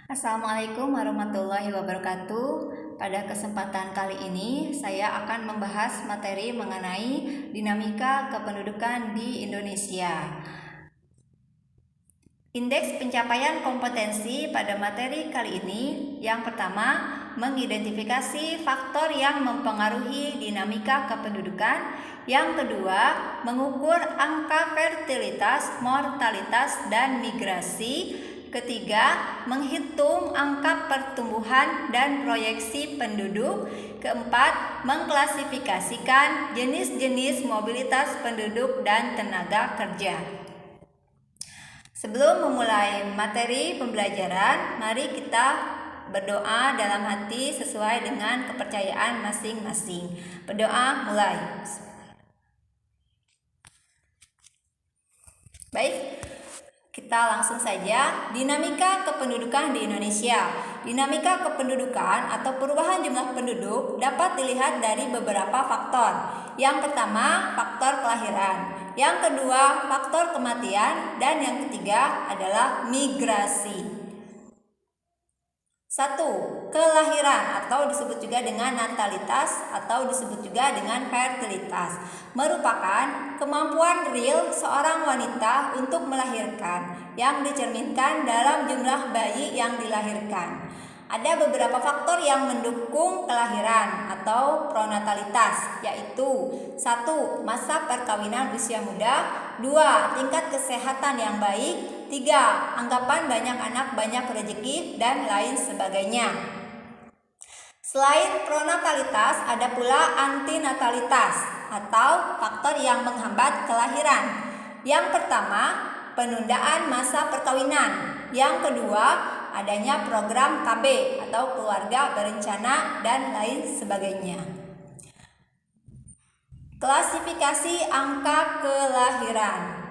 Assalamualaikum warahmatullahi wabarakatuh. Pada kesempatan kali ini saya akan membahas materi mengenai dinamika kependudukan di Indonesia. Indeks pencapaian kompetensi pada materi kali ini yang pertama mengidentifikasi faktor yang mempengaruhi dinamika kependudukan. Yang kedua, mengukur angka fertilitas, mortalitas, dan migrasi. Ketiga, menghitung angka pertumbuhan dan proyeksi penduduk. Keempat, mengklasifikasikan jenis-jenis mobilitas penduduk dan tenaga kerja. Sebelum memulai materi pembelajaran, mari kita berdoa dalam hati sesuai dengan kepercayaan masing-masing. Berdoa mulai. Baik, kita langsung saja. Dinamika kependudukan di Indonesia. Dinamika kependudukan atau perubahan jumlah penduduk dapat dilihat dari beberapa faktor. Yang pertama, faktor kelahiran. Yang kedua, faktor kematian. Dan yang ketiga adalah migrasi. 1. Kelahiran atau disebut juga dengan natalitas atau disebut juga dengan fertilitas merupakan kemampuan real seorang wanita untuk melahirkan yang dicerminkan dalam jumlah bayi yang dilahirkan. Ada beberapa faktor yang mendukung kelahiran atau pronatalitas, yaitu 1. Masa perkawinan usia muda. 2. Tingkat kesehatan yang baik. 3. Anggapan banyak anak banyak rezeki, dan lain sebagainya. Selain pronatalitas, ada pula antinatalitas atau faktor yang menghambat kelahiran. Yang pertama, penundaan masa perkawinan. Yang kedua, adanya program KB atau keluarga berencana, dan lain sebagainya. Klasifikasi angka kelahiran.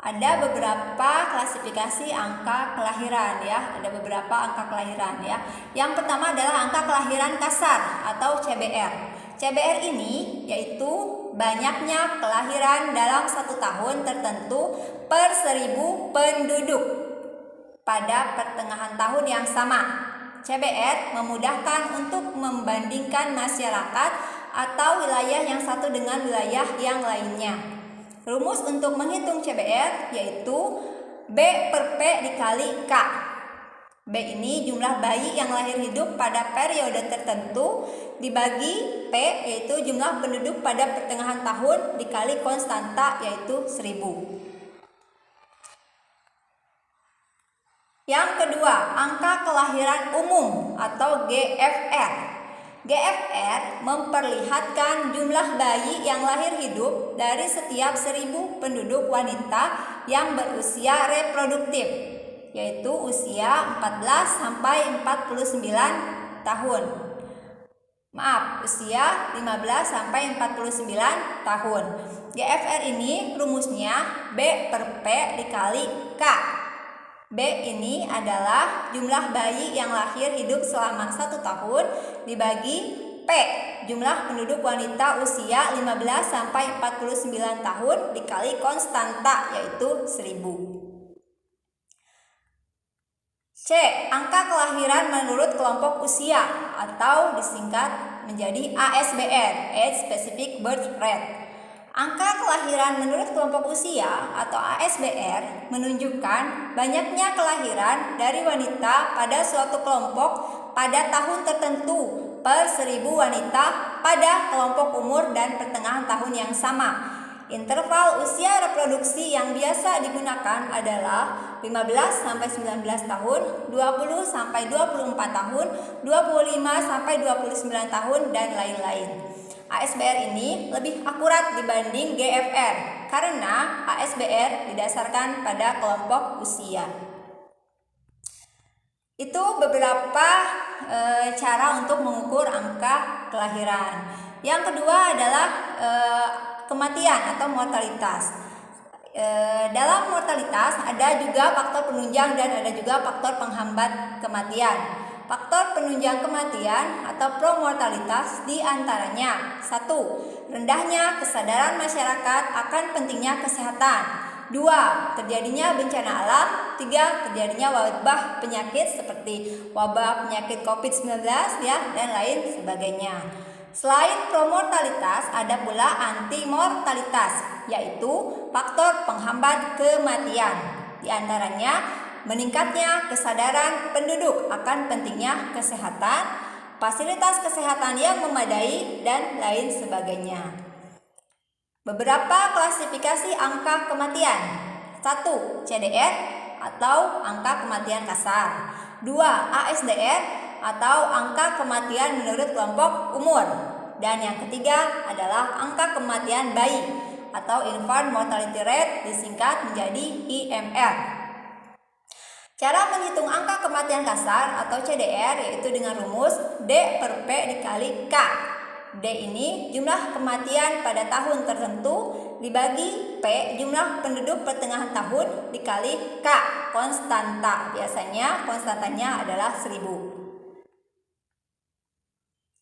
Ada beberapa klasifikasi angka kelahiran ya, ada beberapa angka kelahiran ya. Yang pertama adalah angka kelahiran kasar atau CBR. CBR ini yaitu banyaknya kelahiran dalam satu tahun tertentu per 1000 penduduk pada pertengahan tahun yang sama. CBR memudahkan untuk membandingkan masyarakat atau wilayah yang satu dengan wilayah yang lainnya. Rumus untuk menghitung CBR yaitu B per P dikali K. B ini jumlah bayi yang lahir hidup pada periode tertentu dibagi P yaitu jumlah penduduk pada pertengahan tahun dikali konstanta yaitu 1000. Yang kedua, angka kelahiran umum atau GFR. GFR memperlihatkan jumlah bayi yang lahir hidup dari setiap 1000 penduduk wanita yang berusia reproduktif, yaitu usia 14 sampai 49 tahun. Usia 15 sampai 49 tahun. GFR ini rumusnya B per P dikali K. B ini adalah jumlah bayi yang lahir hidup selama 1 tahun dibagi P, jumlah penduduk wanita usia 15 sampai 49 tahun dikali konstanta yaitu 1000. C. Angka kelahiran menurut kelompok usia atau disingkat menjadi ASBR, Age Specific Birth Rate. Angka kelahiran menurut kelompok usia atau ASBR menunjukkan banyaknya kelahiran dari wanita pada suatu kelompok pada tahun tertentu per 1000 wanita pada kelompok umur dan pertengahan tahun yang sama. Interval usia reproduksi yang biasa digunakan adalah 15 sampai 19 tahun, 20 sampai 24 tahun, 25 sampai 29 tahun, dan lain-lain. ASBR ini lebih akurat dibanding GFR karena ASBR didasarkan pada kelompok usia. Itu beberapa cara untuk mengukur angka kelahiran. Yang kedua adalah kematian atau mortalitas. Dalam mortalitas ada juga faktor penunjang dan ada juga faktor penghambat kematian. Faktor penunjang kematian atau promortalitas diantaranya 1. Rendahnya kesadaran masyarakat akan pentingnya kesehatan. 2. Terjadinya bencana alam. 3. Terjadinya wabah penyakit seperti wabah penyakit COVID-19 ya, dan lain sebagainya. Selain promortalitas, ada pula antimortalitas, yaitu faktor penghambat kematian. Di antaranya meningkatnya kesadaran penduduk akan pentingnya kesehatan, fasilitas kesehatan yang memadai, dan lain sebagainya. Beberapa klasifikasi angka kematian. 1. CDR atau angka kematian kasar. 2. ASDR atau angka kematian menurut kelompok umur. Dan yang ketiga adalah angka kematian bayi atau infant mortality rate, disingkat menjadi IMR. Cara menghitung angka kematian kasar atau CDR yaitu dengan rumus D per P dikali K. D ini jumlah kematian pada tahun tertentu dibagi P jumlah penduduk pertengahan tahun dikali K konstanta. Biasanya konstantanya adalah 1000.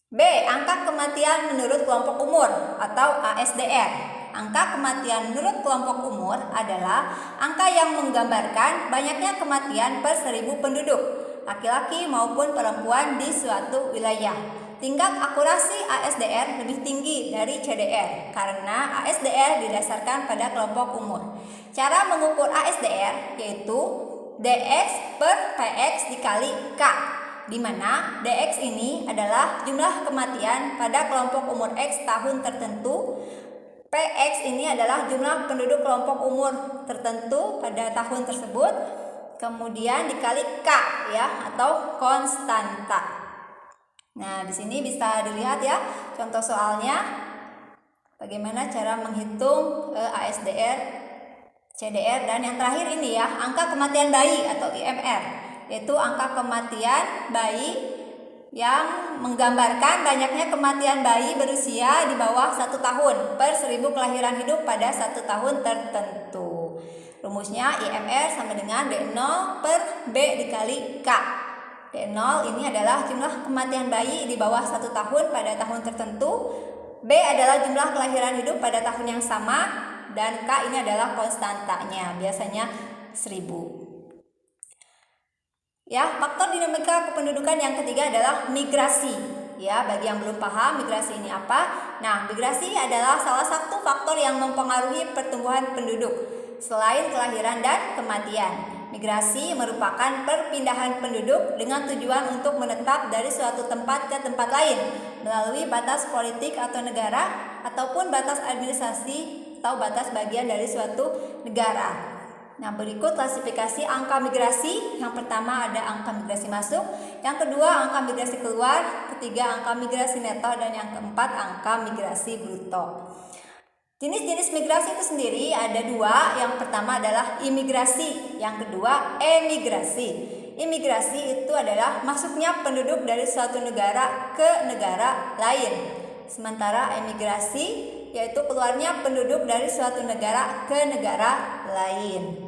B. Angka kematian menurut kelompok umur atau ASDR. Angka kematian menurut kelompok umur adalah angka yang menggambarkan banyaknya kematian per 1000 penduduk, laki-laki maupun perempuan di suatu wilayah. Tingkat akurasi ASDR lebih tinggi dari CDR karena ASDR didasarkan pada kelompok umur. Cara mengukur ASDR yaitu DX per PX dikali K, di mana DX ini adalah jumlah kematian pada kelompok umur X tahun tertentu. PX ini adalah jumlah penduduk kelompok umur tertentu pada tahun tersebut, kemudian dikali K ya, atau konstanta. Nah, di sini bisa dilihat ya contoh soalnya bagaimana cara menghitung ASDR, CDR, dan yang terakhir ini ya, angka kematian bayi atau IMR, yaitu angka kematian bayi yang menggambarkan banyaknya kematian bayi berusia di bawah 1 tahun per 1000 kelahiran hidup pada 1 tahun tertentu. Rumusnya IMR sama dengan D0 per B dikali K. D0 ini adalah jumlah kematian bayi di bawah 1 tahun pada tahun tertentu. B adalah jumlah kelahiran hidup pada tahun yang sama, dan K ini adalah konstantanya, biasanya 1000. Ya, faktor dinamika kependudukan yang ketiga adalah migrasi. Ya, bagi yang belum paham migrasi ini apa? Nah, migrasi adalah salah satu faktor yang mempengaruhi pertumbuhan penduduk selain kelahiran dan kematian. Migrasi merupakan perpindahan penduduk dengan tujuan untuk menetap dari suatu tempat ke tempat lain melalui batas politik atau negara ataupun batas administrasi atau batas bagian dari suatu negara. Nah, berikut klasifikasi angka migrasi. Yang pertama ada angka migrasi masuk, yang kedua angka migrasi keluar, ketiga angka migrasi neto, dan yang keempat angka migrasi bruto. Jenis-jenis migrasi itu sendiri ada dua. Yang pertama adalah imigrasi, yang kedua emigrasi. Imigrasi itu adalah masuknya penduduk dari suatu negara ke negara lain. Sementara emigrasi yaitu keluarnya penduduk dari suatu negara ke negara lain.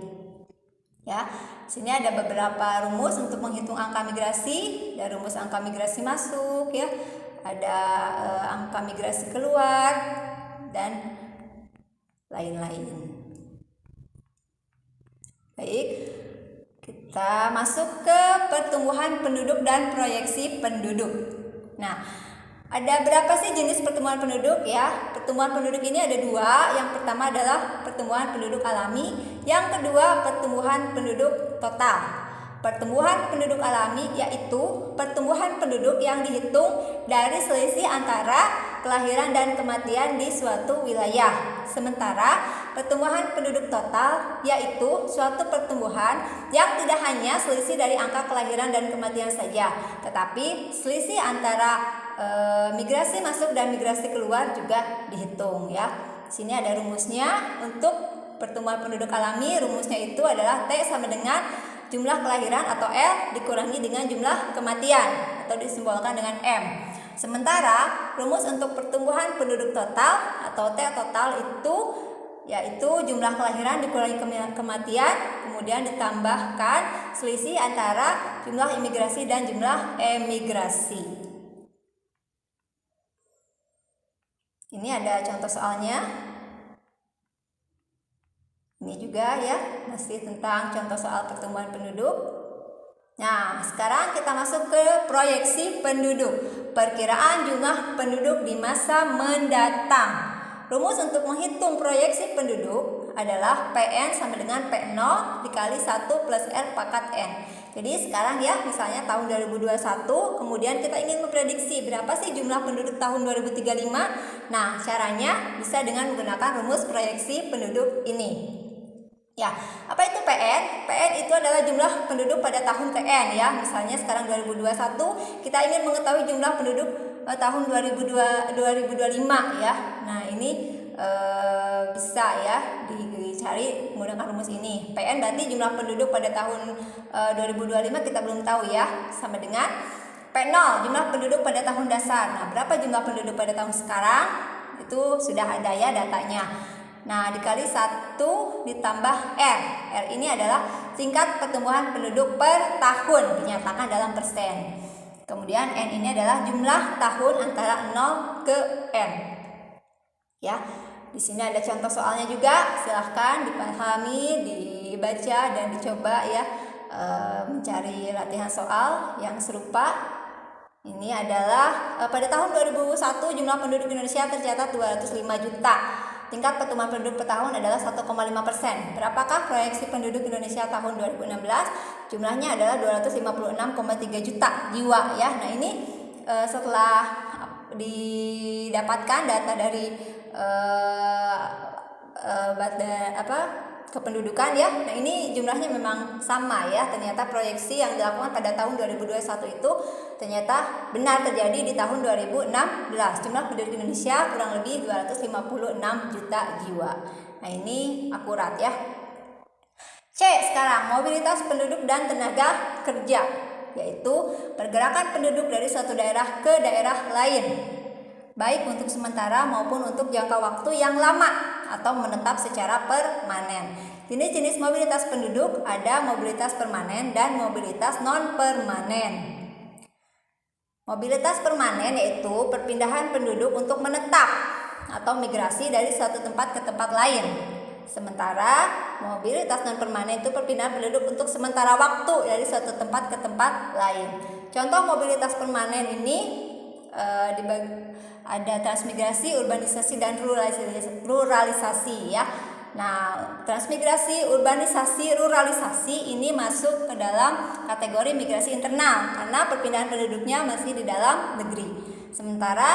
Ya, sini ada beberapa rumus untuk menghitung angka migrasi. Ada rumus angka migrasi masuk ya, ada angka migrasi keluar, dan lain-lain. Baik, kita masuk ke pertumbuhan penduduk dan proyeksi penduduk. Nah, ada berapa sih jenis pertumbuhan penduduk ya? Pertumbuhan penduduk ini ada dua. Yang pertama adalah pertumbuhan penduduk alami, yang kedua pertumbuhan penduduk total. Pertumbuhan penduduk alami yaitu pertumbuhan penduduk yang dihitung dari selisih antara kelahiran dan kematian di suatu wilayah. Sementara pertumbuhan penduduk total yaitu suatu pertumbuhan yang tidak hanya selisih dari angka kelahiran dan kematian saja, tetapi selisih antara migrasi masuk dan migrasi keluar juga dihitung ya. Sini ada rumusnya untuk pertumbuhan penduduk alami. Rumusnya itu adalah T sama dengan jumlah kelahiran atau L dikurangi dengan jumlah kematian atau disimbolkan dengan M. Sementara rumus untuk pertumbuhan penduduk total atau T total itu yaitu jumlah kelahiran dikurangi kematian kemudian ditambahkan selisih antara jumlah imigrasi dan jumlah emigrasi. Ini ada contoh soalnya. Ini juga ya, masih tentang contoh soal pertumbuhan penduduk. Nah, sekarang kita masuk ke proyeksi penduduk. Perkiraan jumlah penduduk di masa mendatang. Rumus untuk menghitung proyeksi penduduk adalah PN sama dengan P0 dikali 1 plus R pangkat N. Jadi sekarang ya, misalnya tahun 2021, kemudian kita ingin memprediksi berapa sih jumlah penduduk tahun 2035. Nah, caranya bisa dengan menggunakan rumus proyeksi penduduk ini. Ya, apa itu PN? PN itu adalah jumlah penduduk pada tahun PN ya. Misalnya sekarang 2021, kita ingin mengetahui jumlah penduduk tahun 2025 ya. Nah, ini bisa ya dicari menggunakan rumus ini. PN berarti jumlah penduduk pada tahun 2025 kita belum tahu ya. Sama dengan P0 jumlah penduduk pada tahun dasar. Nah, berapa jumlah penduduk pada tahun sekarang? Itu sudah ada ya datanya. Nah, dikali 1 ditambah R. R ini adalah tingkat pertumbuhan penduduk per tahun dinyatakan dalam persen. Kemudian N ini adalah jumlah tahun antara 0 ke N. Ya, di sini ada contoh soalnya juga. Silahkan dipahami, dibaca dan dicoba ya, mencari latihan soal yang serupa. Ini adalah pada tahun 2001 jumlah penduduk Indonesia tercatat 205 juta. Tingkat pertumbuhan penduduk per tahun adalah 1,5%. Berapakah proyeksi penduduk Indonesia tahun 2016? Jumlahnya adalah 256,3 juta jiwa ya. Nah, ini setelah didapatkan data dari kependudukan ya. Nah, ini jumlahnya memang sama ya. Ternyata proyeksi yang dilakukan pada tahun 2021 itu ternyata benar terjadi di tahun 2016. Jumlah penduduk Indonesia kurang lebih 256 juta jiwa. Nah, ini akurat ya. C sekarang, mobilitas penduduk dan tenaga kerja, yaitu pergerakan penduduk dari suatu daerah ke daerah lain, baik untuk sementara maupun untuk jangka waktu yang lama atau menetap secara permanen. Jenis-jenis mobilitas penduduk ada mobilitas permanen dan mobilitas non-permanen. Mobilitas permanen yaitu perpindahan penduduk untuk menetap atau migrasi dari suatu tempat ke tempat lain. Sementara mobilitas non-permanen itu perpindahan penduduk untuk sementara waktu dari suatu tempat ke tempat lain. Contoh mobilitas permanen ini ada transmigrasi, urbanisasi, dan ruralisasi ya. Nah, transmigrasi, urbanisasi, ruralisasi ini masuk ke dalam kategori migrasi internal karena perpindahan penduduknya masih di dalam negeri. Sementara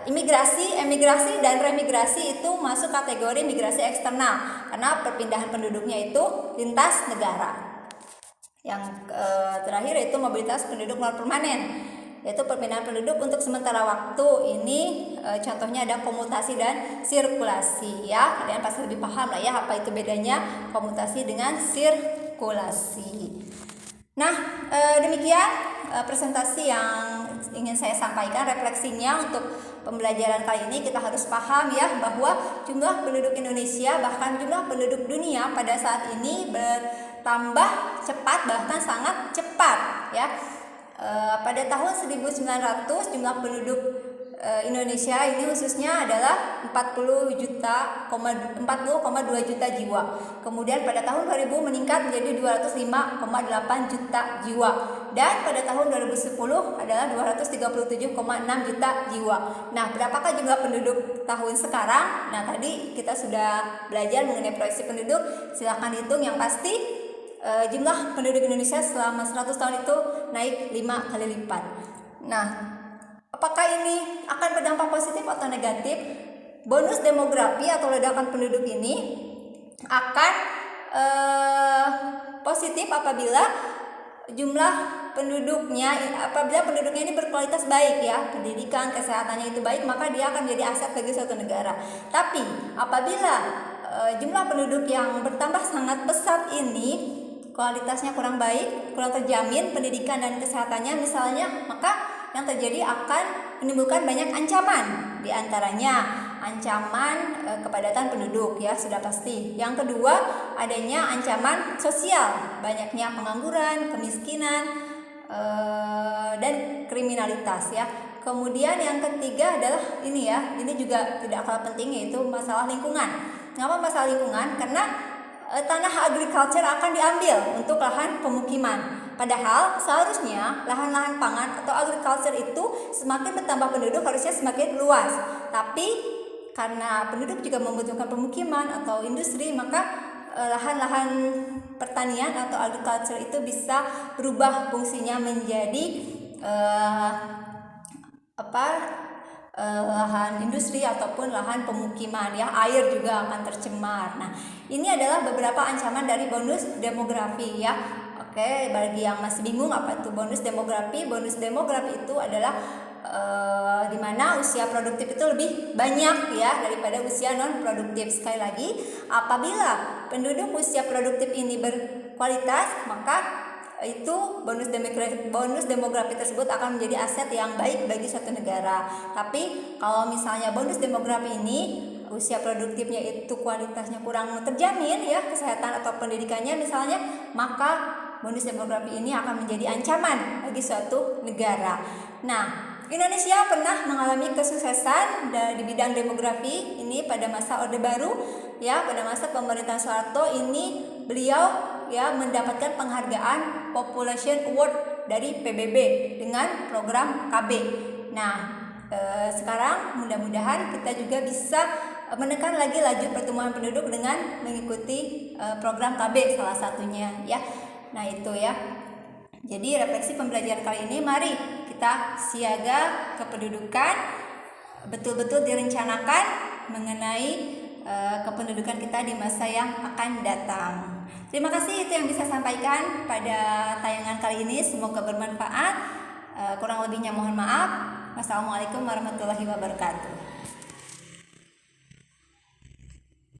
imigrasi, emigrasi, dan remigrasi itu masuk kategori migrasi eksternal karena perpindahan penduduknya itu lintas negara. Yang terakhir yaitu mobilitas penduduk non permanen, yaitu perpindahan penduduk untuk sementara waktu. Ini contohnya ada komutasi dan sirkulasi ya. Kalian pasti lebih paham lah ya apa itu bedanya komutasi dengan sirkulasi. Nah, demikian presentasi yang ingin saya sampaikan. Refleksinya untuk pembelajaran kali ini kita harus paham ya bahwa jumlah penduduk Indonesia bahkan jumlah penduduk dunia pada saat ini bertambah cepat, bahkan sangat cepat ya. Pada tahun 1900 jumlah penduduk Indonesia ini khususnya adalah 40,2 juta jiwa. Kemudian pada tahun 2000 meningkat menjadi 205,8 juta jiwa. Dan pada tahun 2010 adalah 237,6 juta jiwa. Nah, berapakah jumlah penduduk tahun sekarang? Nah, tadi kita sudah belajar mengenai proyeksi penduduk. Silahkan hitung, yang pasti jumlah penduduk Indonesia selama 100 tahun itu naik 5 kali lipat. Nah, apakah ini akan berdampak positif atau negatif? Bonus demografi atau ledakan penduduk ini akan positif apabila penduduknya ini berkualitas baik ya, pendidikan, kesehatannya itu baik, maka dia akan menjadi aset bagi suatu negara. Tapi apabila jumlah penduduk yang bertambah sangat pesat ini kualitasnya kurang baik, kurang terjamin pendidikan dan kesehatannya misalnya, maka yang terjadi akan menimbulkan banyak ancaman. Di antaranya ancaman kepadatan penduduk ya, sudah pasti. Yang kedua, adanya ancaman sosial, banyaknya pengangguran, kemiskinan, dan kriminalitas ya. Kemudian yang ketiga adalah ini juga tidak kalah penting, yaitu masalah lingkungan. Kenapa masalah lingkungan? Karena tanah agriculture akan diambil untuk lahan pemukiman. Padahal seharusnya lahan-lahan pangan atau agriculture itu semakin bertambah penduduk harusnya semakin luas. Tapi karena penduduk juga membutuhkan pemukiman atau industri, maka lahan-lahan pertanian atau agriculture itu bisa berubah fungsinya menjadi lahan industri ataupun lahan pemukiman ya. Air juga akan tercemar. Nah, ini adalah beberapa ancaman dari bonus demografi ya. Oke, bagi yang masih bingung apa itu bonus demografi? Bonus demografi itu adalah di mana usia produktif itu lebih banyak ya daripada usia non produktif. Sekali lagi, apabila penduduk usia produktif ini berkualitas, maka itu bonus demografi tersebut akan menjadi aset yang baik bagi suatu negara. Tapi kalau misalnya bonus demografi ini usia produktifnya itu kualitasnya kurang terjamin ya, kesehatan atau pendidikannya misalnya, maka bonus demografi ini akan menjadi ancaman bagi suatu negara. Nah, Indonesia pernah mengalami kesuksesan di bidang demografi ini pada masa Orde Baru ya. Pada masa pemerintahan Soeharto ini beliau ya mendapatkan penghargaan Population Award dari PBB dengan program KB. Nah, sekarang mudah-mudahan kita juga bisa menekan lagi laju pertumbuhan penduduk dengan mengikuti program KB salah satunya ya. Nah, itu ya. Jadi refleksi pembelajaran kali ini, mari kita siaga kependudukan, betul-betul direncanakan mengenai kependudukan kita di masa yang akan datang. Terima kasih, itu yang bisa sampaikan pada tayangan kali ini. Semoga bermanfaat. Kurang lebihnya mohon maaf. Wassalamualaikum warahmatullahi wabarakatuh.